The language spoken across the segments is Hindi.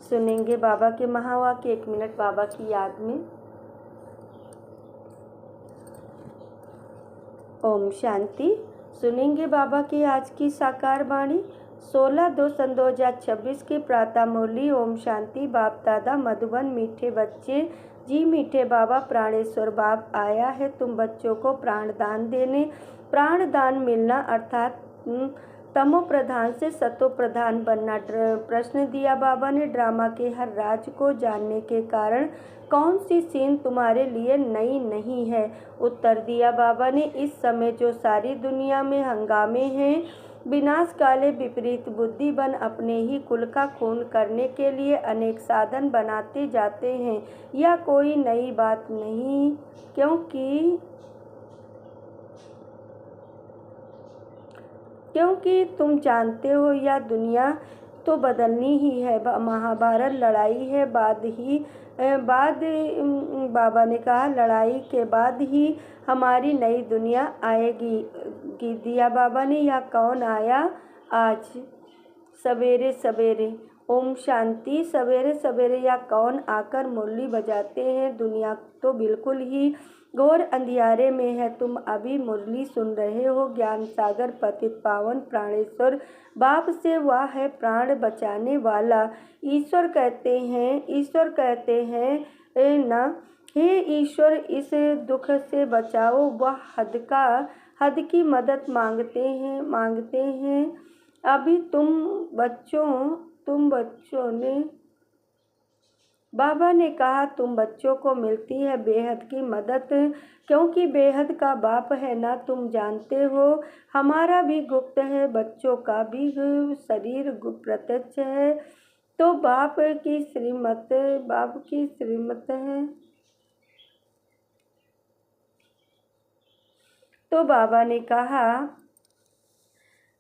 सुनेंगे बाबा के महावाक्य 1 मिनट बाबा की याद में। ओम शांति। सुनेंगे बाबा की आज की साकार वाणी 16/2/2026 की प्रातः मुरली। ओम शांति। बाप दादा मधुबन। मीठे बच्चे जी मीठे बाबा प्राणेश्वर बाप आया है तुम बच्चों को प्राण दान देने। प्राण दान मिलना अर्थात तमो प्रधान से सतो प्रधान बनना। प्रश्न दिया बाबा ने, ड्रामा के हर राज को जानने के कारण कौन सी सीन तुम्हारे लिए नई नहीं है? उत्तर दिया बाबा ने, इस समय जो सारी दुनिया में हंगामे हैं, विनाश काले विपरीत बुद्धि बन अपने ही कुल का खून करने के लिए अनेक साधन बनाते जाते हैं। यह कोई नई बात नहीं, क्योंकि तुम जानते हो यह दुनिया तो बदलनी ही है। महाभारत लड़ाई है बाबा ने कहा, लड़ाई के बाद ही हमारी नई दुनिया आएगी। दिया बाबा ने, यह कौन आया आज सवेरे सवेरे? ओम शांति। सवेरे सवेरे या कौन आकर मुरली बजाते हैं? दुनिया तो बिल्कुल ही घोर अंधियारे में है। तुम अभी मुरली सुन रहे हो। ज्ञान सागर पतित पावन प्राणेश्वर बाप से वह है प्राण बचाने वाला। ईश्वर कहते हैं ना, हे ईश्वर इस दुख से बचाओ। वह हद की मदद मांगते हैं। अभी तुम बच्चों ने बाबा ने कहा तुम बच्चों को मिलती है बेहद की मदद, क्योंकि बेहद का बाप है ना। तुम जानते हो हमारा भी गुप्त है, बच्चों का भी शरीर प्रत्यक्ष है। तो बाप की श्रीमत है। तो बाबा ने कहा,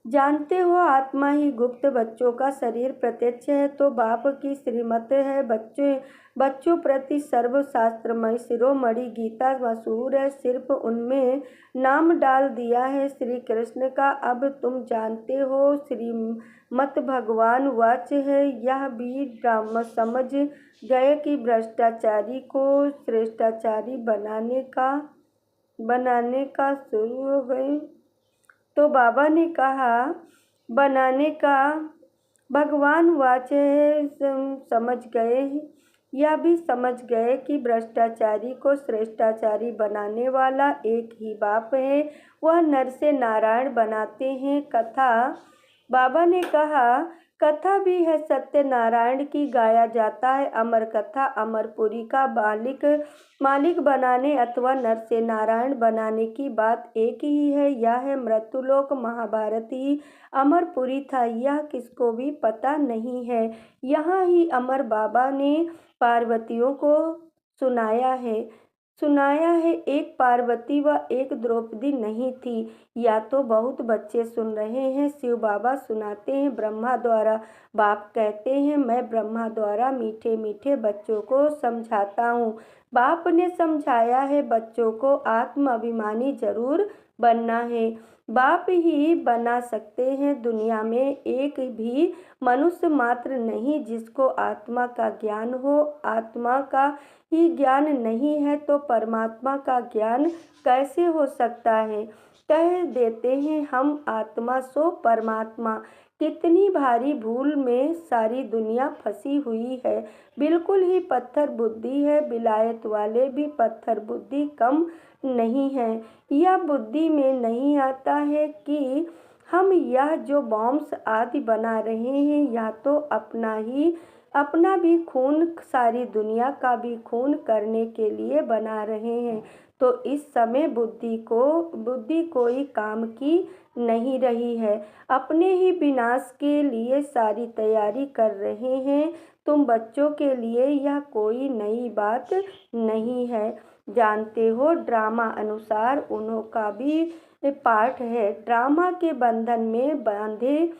जानते हो आत्मा ही गुप्त, बच्चों का शरीर प्रत्यक्ष है। तो बाप की श्रीमत है। बच्चों प्रति सर्वशास्त्रमय शिरोमणि गीता मशहूर है, सिर्फ उनमें नाम डाल दिया है श्री कृष्ण का। अब तुम जानते हो श्रीमत भगवान वाच है। यह भी ड्रामा समझ गए कि भ्रष्टाचारी को श्रेष्ठाचारी बनाने का शुरू हो गए। तो बाबा ने कहा, बनाने का भगवान वाच है। समझ गए, यह भी समझ गए कि भ्रष्टाचारी को श्रेष्ठाचारी बनाने वाला एक ही बाप है। वह नर से नारायण बनाते हैं। कथा बाबा ने कहा, कथा भी है सत्यनारायण की, गाया जाता है अमर कथा। अमरपुरी का मालिक बनाने अथवा नर से नारायण बनाने की बात एक ही है। यह है मृत्युलोक। महाभारत ही अमरपुरी था, यह किसको भी पता नहीं है। यहाँ ही अमर बाबा ने पार्वतियों को सुनाया है। एक पार्वती व एक द्रौपदी नहीं थी। या तो बहुत बच्चे सुन रहे हैं। शिव बाबा सुनाते हैं ब्रह्मा द्वारा। बाप कहते हैं, मैं ब्रह्मा द्वारा मीठे मीठे बच्चों को समझाता हूँ। बाप ने समझाया है बच्चों को आत्म अभिमानी जरूर बनना है। बाप ही बना सकते हैं। दुनिया में एक भी मनुष्य मात्र नहीं जिसको आत्मा का ज्ञान हो। आत्मा का ही ज्ञान नहीं है तो परमात्मा का ज्ञान कैसे हो सकता है? कह देते हैं हम आत्मा सो परमात्मा। कितनी भारी भूल में सारी दुनिया फंसी हुई है। बिल्कुल ही पत्थर बुद्धि है। विलायत वाले भी पत्थर बुद्धि कम नहीं है। यह बुद्धि में नहीं आता है कि हम यह जो बॉम्ब्स आदि बना रहे हैं, या तो अपना भी खून, सारी दुनिया का भी खून करने के लिए बना रहे हैं। तो इस समय बुद्धि कोई काम की नहीं रही है। अपने ही विनाश के लिए सारी तैयारी कर रहे हैं। तुम बच्चों के लिए यह कोई नई बात नहीं है। जानते हो ड्रामा अनुसार उन्हों का भी पाठ है। ड्रामा के बंधन में बांधे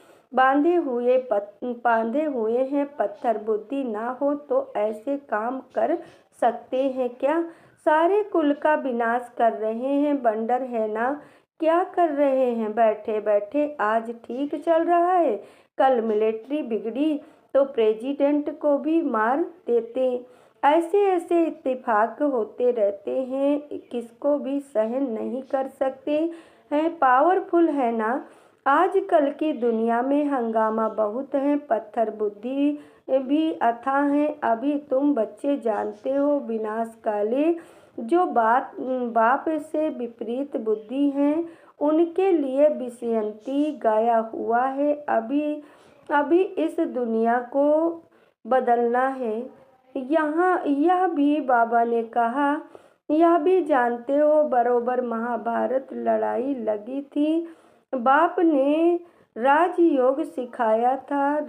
हुए हैं। पत्थर बुद्धि ना हो तो ऐसे काम कर सकते हैं क्या? सारे कुल का विनाश कर रहे हैं। बंडर है ना, क्या कर रहे हैं? बैठे बैठे आज ठीक चल रहा है, कल मिलिट्री बिगड़ी तो प्रेसिडेंट को भी मार देते। ऐसे ऐसे इत्तेफाक होते रहते हैं, किसको भी सहन नहीं कर सकते हैं। पावरफुल है ना। आजकल की दुनिया में हंगामा बहुत है, पत्थर बुद्धि भी अथाह है। अभी तुम बच्चे जानते हो, विनाशकाले जो बाप से विपरीत बुद्धि हैं, उनके लिए विषयंती गाया हुआ है। अभी अभी इस दुनिया को बदलना है। यहाँ यह भी बाबा ने कहा, यह भी जानते हो, बरोबर महाभारत लड़ाई लगी थी। बाप ने राजयोग सिखाया था।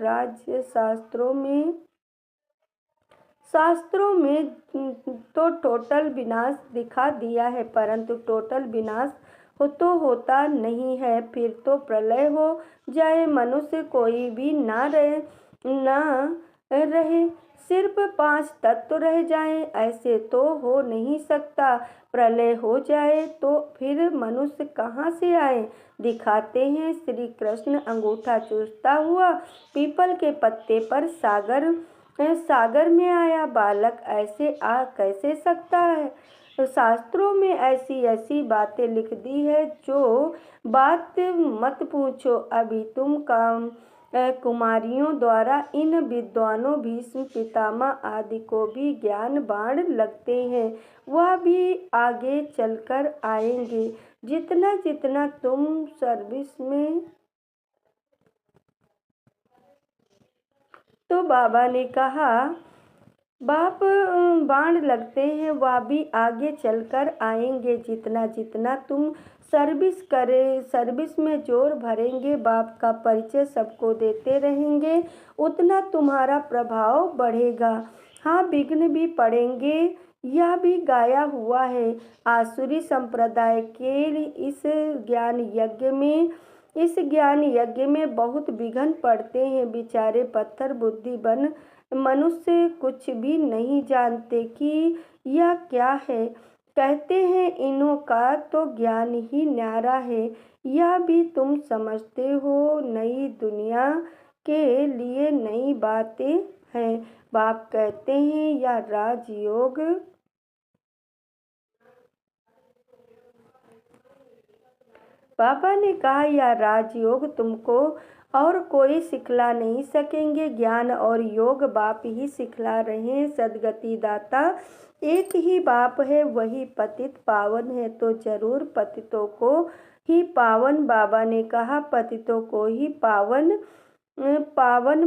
शास्त्रों में तो टोटल विनाश दिखा दिया है, परंतु टोटल विनाश तो होता नहीं है। फिर तो प्रलय हो जाए, मनुष्य कोई भी ना रहे, सिर्फ 5 तत्व रह जाएं, ऐसे तो हो नहीं सकता। प्रलय हो जाए तो फिर मनुष्य कहाँ से आए? दिखाते हैं श्री कृष्ण अंगूठा चूसता हुआ पीपल के पत्ते पर सागर में आया। बालक ऐसे आ कैसे सकता है? शास्त्रों में ऐसी ऐसी बातें लिख दी है, जो बात मत पूछो। अभी तुम कुमारियों द्वारा इन विद्वानों भीष्म पितामह आदि को भी ज्ञान बाण लगते हैं, वह भी आगे चलकर आएंगे। जितना जितना तुम सर्विस में। तो बाबा ने कहा, बाप बाण लगते हैं, वह भी आगे चलकर आएंगे। जितना जितना तुम सर्विस में जोर भरेंगे, बाप का परिचय सबको देते रहेंगे, उतना तुम्हारा प्रभाव बढ़ेगा। हाँ, विघ्न भी पड़ेंगे, यह भी गाया हुआ है। आसुरी संप्रदाय के इस ज्ञान यज्ञ में बहुत विघ्न पड़ते हैं। बेचारे पत्थर बुद्धि बन मनुष्य कुछ भी नहीं जानते कि यह क्या है। कहते हैं इन्हों का तो ज्ञान ही न्यारा है। यह भी तुम समझते हो, नई दुनिया के लिए नई बातें हैं। बाप कहते हैं यह राजयोग पापा ने कहा, यह राजयोग तुमको और कोई सिखला नहीं सकेंगे। ज्ञान और योग बाप ही सिखला रहे हैं। सदगति दाता एक ही बाप है, वही पतित पावन है, तो जरूर पतितों को ही पावन। बाबा ने कहा, पतितों को ही पावन।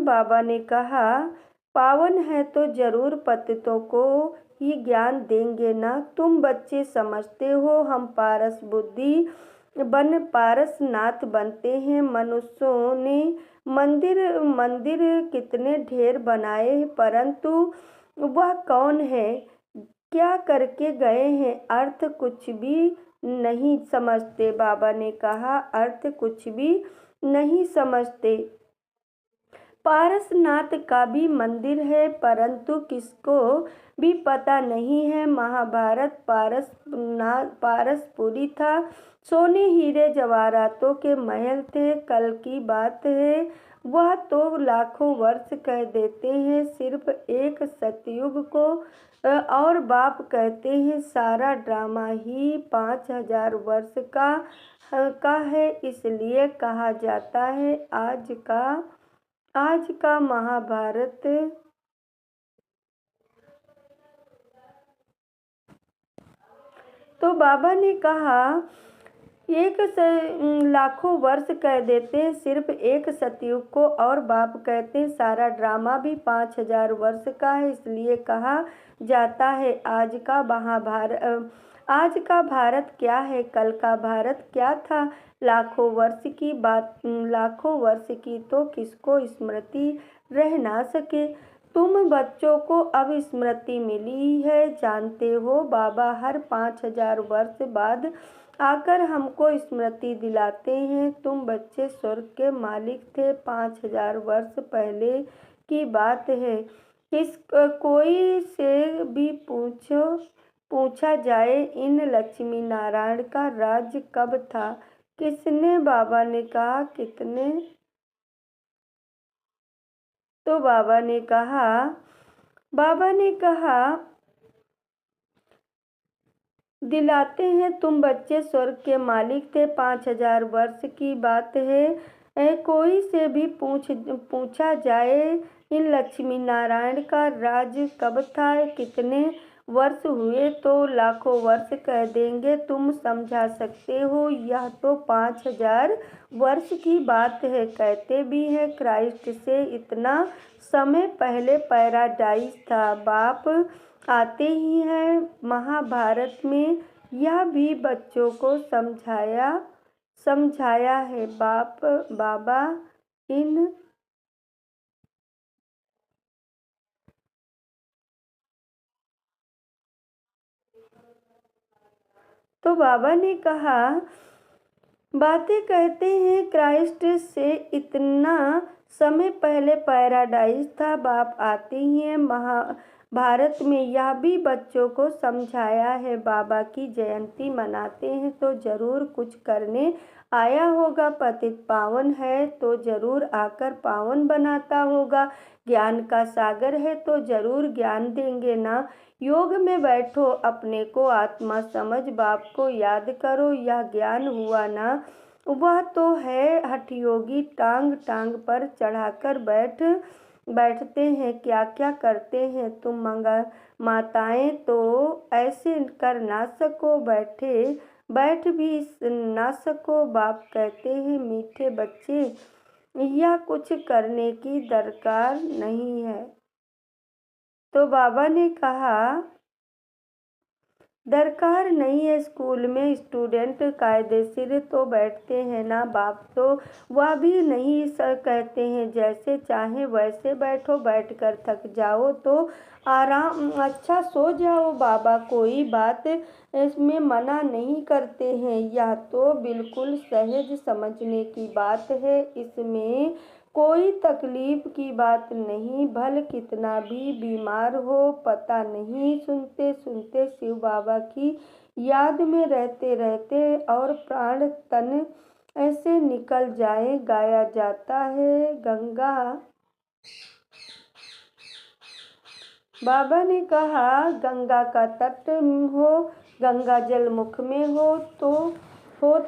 बाबा ने कहा, पावन है तो जरूर पतितों को ही ज्ञान देंगे ना। तुम बच्चे समझते हो, हम पारसनाथ बनते हैं। मनुष्यों ने मंदिर कितने ढेर बनाए हैं, परंतु वह कौन है, क्या करके गए हैं, अर्थ कुछ भी नहीं समझते। बाबा ने कहा, अर्थ कुछ भी नहीं समझते। पारसनाथ का भी मंदिर है, परंतु किसको भी पता नहीं है। महाभारत पारसपुरी था, सोने हीरे जवाहरातों के महल थे। कल की बात है, वह तो लाखों वर्ष कह देते हैं, सिर्फ एक सतयुग को। और बाप कहते हैं सारा ड्रामा ही 5000 वर्ष का है। इसलिए कहा जाता है आज का महाभारत तो बाबा ने कहा, लाखों वर्ष कह देते हैं, सिर्फ एक सतयुग को। और बाप कहते हैं सारा ड्रामा भी 5000 वर्ष का है। इसलिए कहा जाता है आज का भारत क्या है, कल का भारत क्या था। लाखों वर्ष की तो किसको स्मृति रह ना सके। तुम बच्चों को अब स्मृति मिली है, जानते हो। बाबा हर 5000 वर्ष बाद आकर हमको स्मृति दिलाते हैं। तुम बच्चे स्वर्ग के मालिक थे, 5000 वर्ष पहले की बात है। कोई से भी पूछा जाए, इन लक्ष्मी नारायण का राज्य कब था, किसने? बाबा ने कहा, कितने? तो बाबा ने कहा दिलाते हैं तुम बच्चे स्वर्ग के मालिक थे। 5000 वर्ष की बात है। कोई से भी पूछा जाए इन लक्ष्मी नारायण का राज कब था, कितने वर्ष हुए, तो लाखों वर्ष कह देंगे। तुम समझा सकते हो, यह तो 5000 वर्ष की बात है। कहते भी हैं क्राइस्ट से इतना समय पहले पैराडाइज था। बाप आते ही हैं महाभारत में, यह भी बच्चों को समझाया है बाबा। इन तो बाबा ने कहा बातें कहते हैं क्राइस्ट से इतना समय पहले पैराडाइज था। बाप आते ही हैं महाभारत में, यह भी बच्चों को समझाया है। बाबा की जयंती मनाते हैं तो जरूर कुछ करने आया होगा। पतित पावन है तो जरूर आकर पावन बनाता होगा। ज्ञान का सागर है तो जरूर ज्ञान देंगे ना। योग में बैठो, अपने को आत्मा समझ, बाप को याद करो, यह ज्ञान हुआ ना। वह तो है हठयोगी, टांग टांग पर चढ़ाकर बैठते हैं। क्या क्या करते हैं तुम माताएं, तो ऐसे कर ना सको, बैठ भी ना सको। बाप कहते हैं मीठे बच्चे, यह कुछ करने की दरकार नहीं है। तो बाबा ने कहा दरकार नहीं है। स्कूल में स्टूडेंट कायदेशीर तो बैठते हैं ना। बाप तो वह भी नहीं कहते हैं जैसे चाहे वैसे बैठो, बैठकर थक जाओ तो आराम अच्छा सो जाओ। बाबा कोई बात इसमें मना नहीं करते हैं। यह तो बिल्कुल सहज समझने की बात है, इसमें कोई तकलीफ की बात नहीं। भले कितना भी बीमार हो, पता नहीं, सुनते सुनते शिव बाबा की याद में रहते रहते और प्राण तन ऐसे निकल जाए। गाया जाता है गंगा। बाबा ने कहा गंगा का तट हो, गंगा जल मुख में हो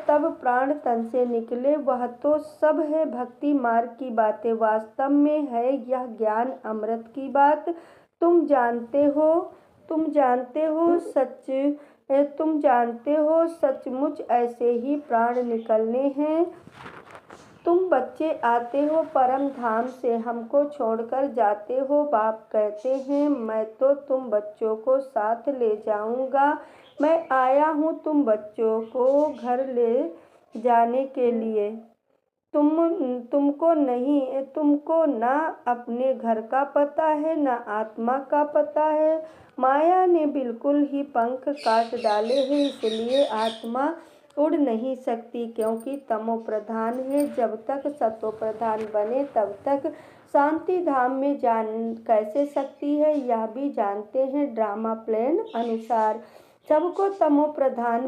तब प्राण तन से निकले। वह तो सब है भक्ति मार्ग की बातें, वास्तव में है यह ज्ञान अमृत की बात। तुम जानते हो सचमुच ऐसे ही प्राण निकलने हैं। तुम बच्चे आते हो परम धाम से, हमको छोड़कर जाते हो। बाप कहते हैं मैं तो तुम बच्चों को साथ ले जाऊंगा। मैं आया हूँ तुम बच्चों को घर ले जाने के लिए। तुमको ना अपने घर का पता है, ना आत्मा का पता है। माया ने बिल्कुल ही पंख काट डाले हैं, इसलिए आत्मा उड़ नहीं सकती, क्योंकि तमो प्रधान है। जब तक सतो प्रधान बने तब तक शांति धाम में जान कैसे सकती है, यह भी जानते हैं। ड्रामा प्लान अनुसार सबको तमो प्रधान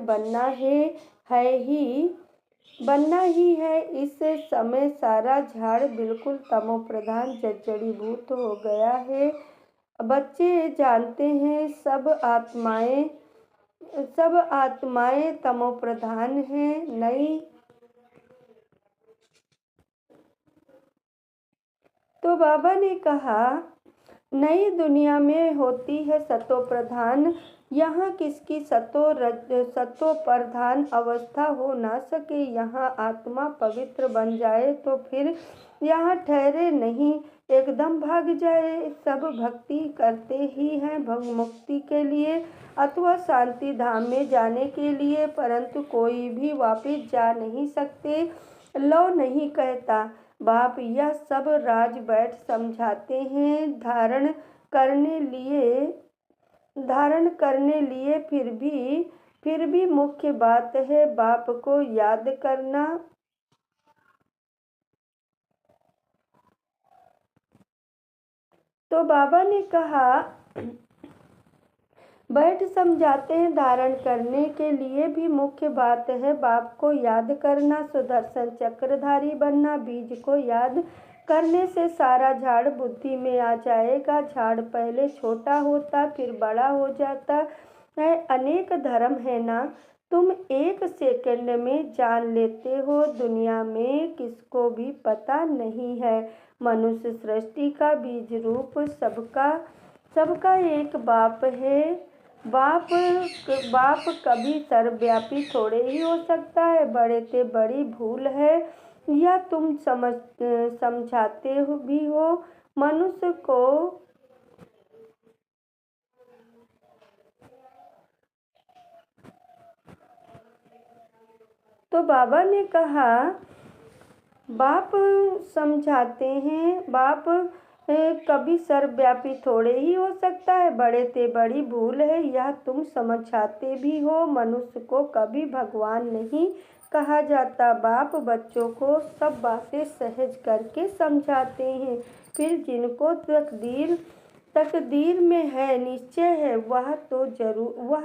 बनना ही है। इस समय सारा झाड़ बिल्कुल तमो प्रधान जड़ीभूत हो गया है। बच्चे जानते हैं सब आत्माएं तमो प्रधान हैं। तो बाबा ने कहा नई दुनिया में होती है सतो प्रधान। यहाँ किसकी सतो प्रधान अवस्था हो ना सके। यहाँ आत्मा पवित्र बन जाए तो फिर यहाँ ठहरे नहीं, एकदम भाग जाए। सब भक्ति करते ही हैं मुक्ति के लिए अथवा शांति धाम में जाने के लिए, परंतु कोई भी वापस जा नहीं सकते। लो नहीं कहता बाप, यह सब राज बैठ समझाते हैं धारण करने लिए। फिर भी मुख्य बात है बाप को याद करना। तो बाबा ने कहा बैठ समझाते हैं धारण करने के लिए भी मुख्य बात है बाप को याद करना। सुदर्शन चक्रधारी बनना, बीज को याद करने से सारा झाड़ बुद्धि में आ जाएगा। झाड़ पहले छोटा होता फिर बड़ा हो जाता है। अनेक धर्म है ना, तुम एक सेकंड में जान लेते हो। दुनिया में किसको भी पता नहीं है। मनुष्य सृष्टि का बीज रूप सबका सबका एक बाप है। बाप बाप कभी सर्वव्यापी थोड़े ही हो सकता है। बड़े से बड़ी भूल है या तुम समझाते भी हो मनुष्य को। तो बाबा ने कहा, बाप समझाते हैं, बाप कभी सर्वव्यापी थोड़े ही हो सकता है। बड़े से बड़ी भूल है यह तुम समझाते भी हो। मनुष्य को कभी भगवान नहीं कहा जाता। बाप बच्चों को सब बातें सहज करके समझाते हैं। फिर जिनको तकदीर में है, निश्चय है, वह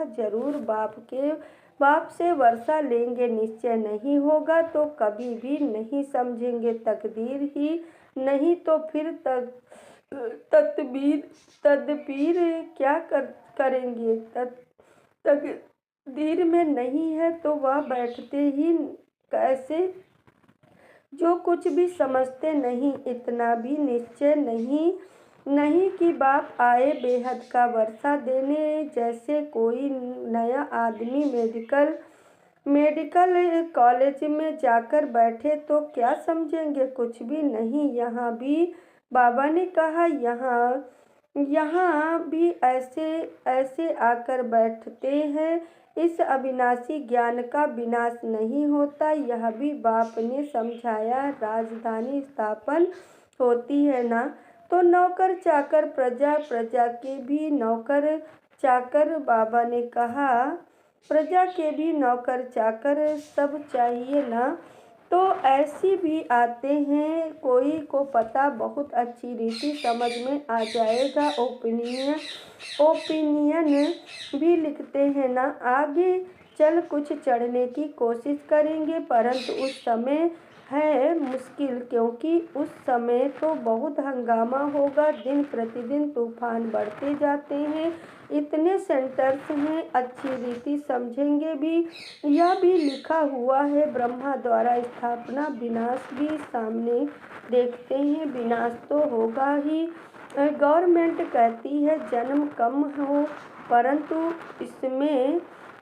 जरूर बाप से वर्षा लेंगे। निश्चय नहीं होगा तो कभी भी नहीं समझेंगे। तकदीर ही नहीं तो फिर तदबीर क्या करेंगे। तकदीर में नहीं है तो वह बैठते ही कैसे, जो कुछ भी समझते नहीं। इतना भी निश्चय नहीं कि बाप आए बेहद का वर्षा देने। जैसे कोई नया आदमी मेडिकल कॉलेज में जाकर बैठे तो क्या समझेंगे, कुछ भी नहीं। यहाँ भी बाबा ने कहा, यहाँ भी ऐसे आकर बैठते हैं। इस अविनाशी ज्ञान का विनाश नहीं होता। यह भी बाप ने समझाया। राजधानी स्थापन होती है ना, तो नौकर चाकर, प्रजा, प्रजा के भी नौकर चाकर। बाबा ने कहा, प्रजा के भी नौकर चाकर सब चाहिए ना, तो ऐसी भी आते हैं। कोई को पता बहुत अच्छी रीति समझ में आ जाएगा। ओपिनियन भी लिखते हैं ना। आगे चल कुछ चढ़ने की कोशिश करेंगे, परंतु उस समय है मुश्किल, क्योंकि उस समय तो बहुत हंगामा होगा। दिन प्रतिदिन तूफान बढ़ते जाते हैं। इतने सेंटर्स हैं, अच्छी रीति समझेंगे भी। यह भी लिखा हुआ है, ब्रह्मा द्वारा स्थापना, विनाश भी सामने देखते हैं। विनाश तो होगा ही। गवर्नमेंट कहती है जन्म कम हो, परंतु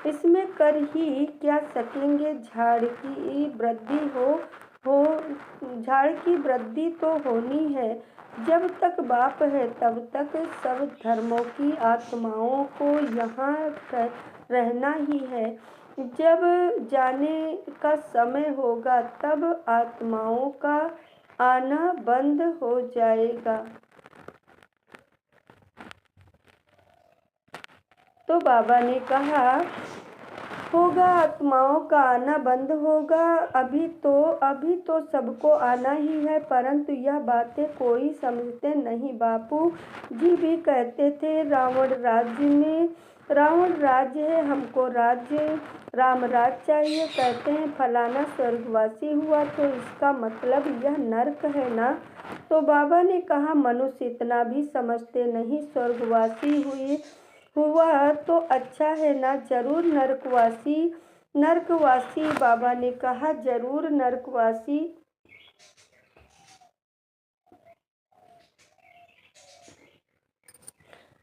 इसमें कर ही क्या सकेंगे। झाड़ की वृद्धि तो होनी है। जब तक बाप है तब तक सब धर्मों की आत्माओं को यहाँ रहना ही है। जब जाने का समय होगा तब आत्माओं का आना बंद हो जाएगा। तो बाबा ने कहा, होगा, आत्माओं का आना बंद होगा। अभी तो सबको आना ही है, परंतु यह बातें कोई समझते नहीं। बापू जी भी कहते थे, रावण राज्य है, हमको राम राज चाहिए। कहते हैं फलाना स्वर्गवासी हुआ तो इसका मतलब यह नर्क है ना। तो बाबा ने कहा, मनुष्य इतना भी समझते नहीं। स्वर्गवासी हुआ तो अच्छा है ना, जरूर नरकवासी। बाबा ने कहा, जरूर नरकवासी।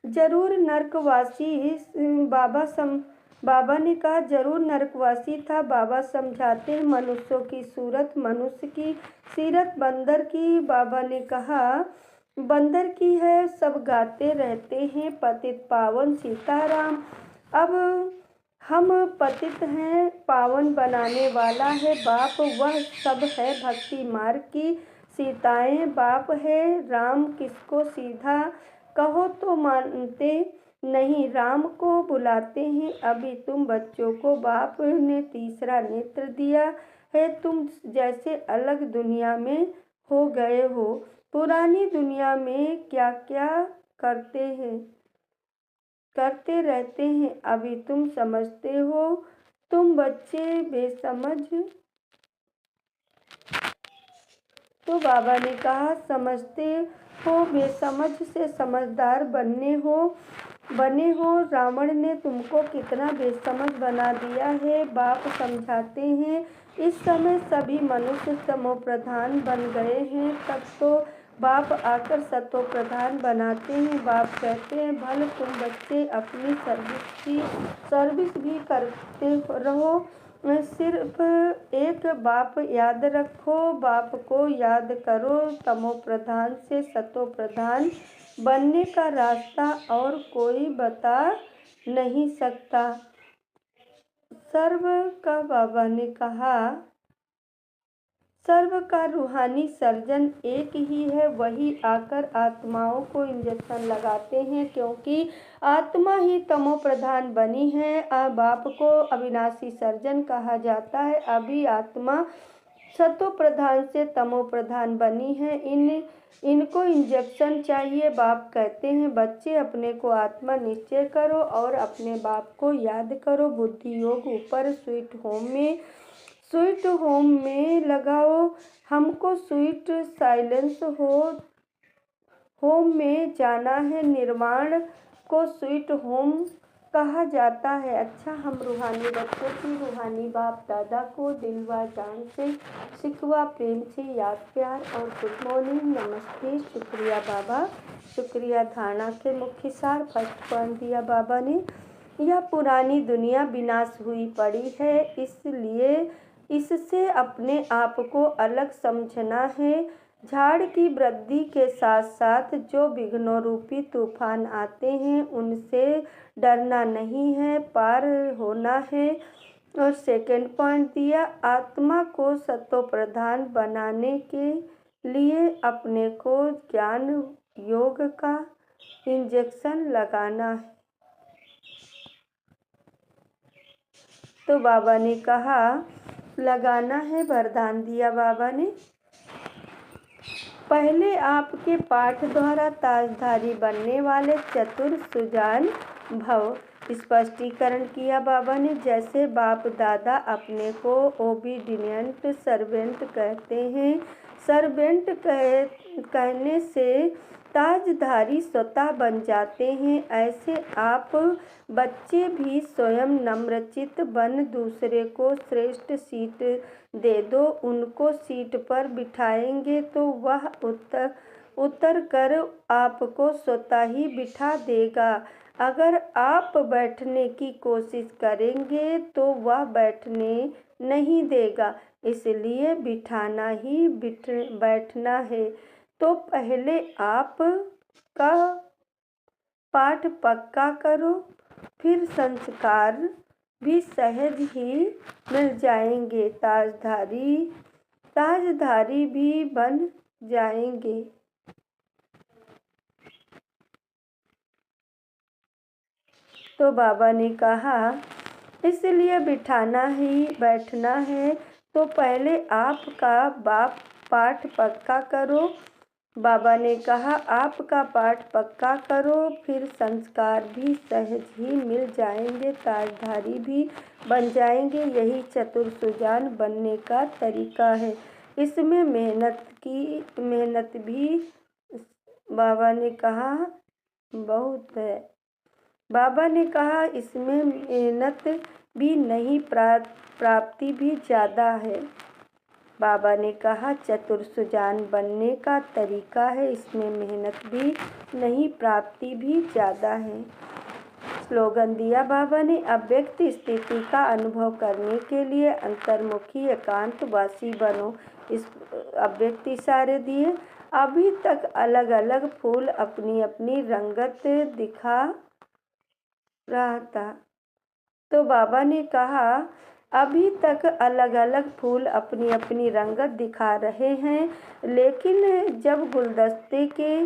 जरूर नरकवासी। बाबा ने कहा, जरूर नरकवासी था। बाबा समझाते हैं, मनुष्यों की सूरत मनुष्य की, सीरत बंदर की। बाबा ने कहा, बंदर की है, सब गाते रहते हैं पतित पावन सीताराम। अब हम पतित हैं, पावन बनाने वाला है बाप। वह सब है भक्ति मार्ग की सीताएं। बाप है राम, किसको सीधा कहो तो मानते नहीं, राम को बुलाते हैं। अभी तुम बच्चों को बाप ने तीसरा नेत्र दिया है। तुम जैसे अलग दुनिया में हो गए हो। पुरानी दुनिया में क्या क्या करते रहते हैं, अभी तुम समझते हो। तुम बच्चे बेसमझ तो बाबा ने कहा, समझते हो बेसमझ से समझदार बने हो। रावण ने तुमको कितना बेसमझ बना दिया है। बाप समझाते हैं, इस समय सभी मनुष्य तमो प्रधान बन गए हैं, तब तो बाप आकर सतो प्रधान बनाते हैं। बाप कहते हैं, भले तुम बच्चे अपनी सर्विस भी करते रहो, सिर्फ एक बाप याद रखो, बाप को याद करो। तमो प्रधान से सतो प्रधान बनने का रास्ता और कोई बता नहीं सकता। सर्व का बाबा ने कहा, सर्व का रूहानी सर्जन एक ही है, वही आकर आत्माओं को इंजेक्शन लगाते हैं, क्योंकि आत्मा ही तमो प्रधान बनी है। बाप को अविनाशी सर्जन कहा जाता है। अभी आत्मा सतो प्रधान से तमो प्रधान बनी है, इनको इंजेक्शन चाहिए। बाप कहते हैं, बच्चे अपने को आत्मा निश्चय करो और अपने बाप को याद करो। बुद्धि योग ऊपर स्वीट होम में लगाओ। हमको स्वीट साइलेंस होम में जाना है। निर्वाण को स्वीट होम कहा जाता है। अच्छा, हम रूहानी बच्चों की रूहानी बाप दादा को दिल व जान से सिखवा प्रेम से याद प्यार और गुड मॉर्निंग, नमस्ते, शुक्रिया बाबा, शुक्रिया। धारणा के मुख्य सार फर्स्ट पॉइंट दिया बाबा ने, यह पुरानी दुनिया विनाश हुई पड़ी है, इसलिए इससे अपने आप को अलग समझना है। झाड़ की वृद्धि के साथ साथ जो विघ्नों रूपी तूफान आते हैं, उनसे डरना नहीं है, पार होना है। और सेकंड पॉइंट दिया, आत्मा को सतो प्रधान बनाने के लिए अपने को ज्ञान योग का इंजेक्शन लगाना है। तो बाबा ने कहा, लगाना है। वरदान दिया बाबा ने, पहले आपके पाठ द्वारा ताजधारी बनने वाले चतुर सुजान भव। स्पष्टीकरण किया बाबा ने, जैसे बाप दादा अपने को ओबीडियंट सर्वेंट कहते हैं, सर्वेंट कहने से ताजधारी स्वतः बन जाते हैं, ऐसे आप बच्चे भी स्वयं नम्रचित बन दूसरे को श्रेष्ठ सीट दे दो। उनको सीट पर बिठाएंगे तो वह उतर कर आपको स्वतः ही बिठा देगा। अगर आप बैठने की कोशिश करेंगे तो वह बैठने नहीं देगा, इसलिए बिठाना ही बैठना है। तो पहले आप का पाठ पक्का करो, फिर संस्कार भी सहज ही मिल जाएंगे, ताजधारी भी बन जाएंगे। तो बाबा ने कहा, इसलिए बिठाना ही बैठना है, तो पहले आपका पाठ पक्का करो। बाबा ने कहा, आपका पाठ पक्का करो, फिर संस्कार भी सहज ही मिल जाएंगे, ताजधारी भी बन जाएंगे। यही चतुर सुजान बनने का तरीका है। इसमें मेहनत भी बाबा ने कहा बहुत है। बाबा ने कहा, इसमें मेहनत भी नहीं, प्राप्ति भी ज़्यादा है। बाबा ने कहा, चतुर सुजान बनने का तरीका है, इसमें मेहनत भी नहीं, प्राप्ति भी ज़्यादा है। स्लोगन दिया बाबा ने, अव्यक्त स्थिति का अनुभव करने के लिए अंतर्मुखी एकांतवासी बनो। इस अव्यक्त इशारे दिए। अभी तक अलग अलग फूल अपनी अपनी रंगत दिखा रहा था। तो बाबा ने कहा, अभी तक अलग अलग फूल अपनी अपनी रंगत दिखा रहे हैं, लेकिन जब गुलदस्ते के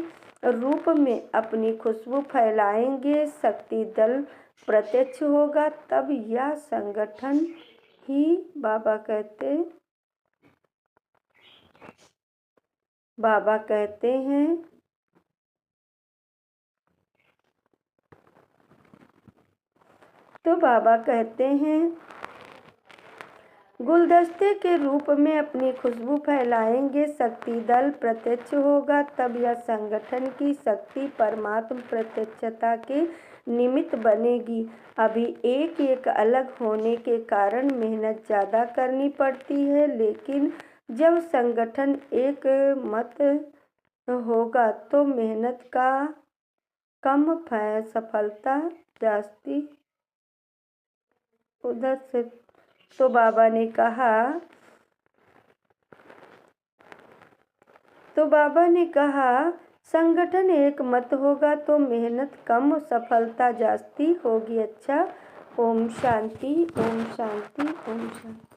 रूप में अपनी खुशबू फैलाएंगे, शक्ति दल प्रत्यक्ष होगा, तब यह संगठन ही बाबा कहते हैं तो बाबा कहते हैं, गुलदस्ते के रूप में अपनी खुशबू फैलाएंगे, शक्ति दल प्रत्यक्ष होगा, तब यह संगठन की शक्ति परमात्म प्रत्यक्षता के निमित्त बनेगी। अभी एक एक अलग होने के कारण मेहनत ज़्यादा करनी पड़ती है, लेकिन जब संगठन एक मत होगा तो मेहनत का कम सफलता जाती। उधर से तो बाबा ने कहा संगठन एक मत होगा तो मेहनत कम सफलता जाती होगी। अच्छा, ओम शांति, ओम शांति, ओम शांति।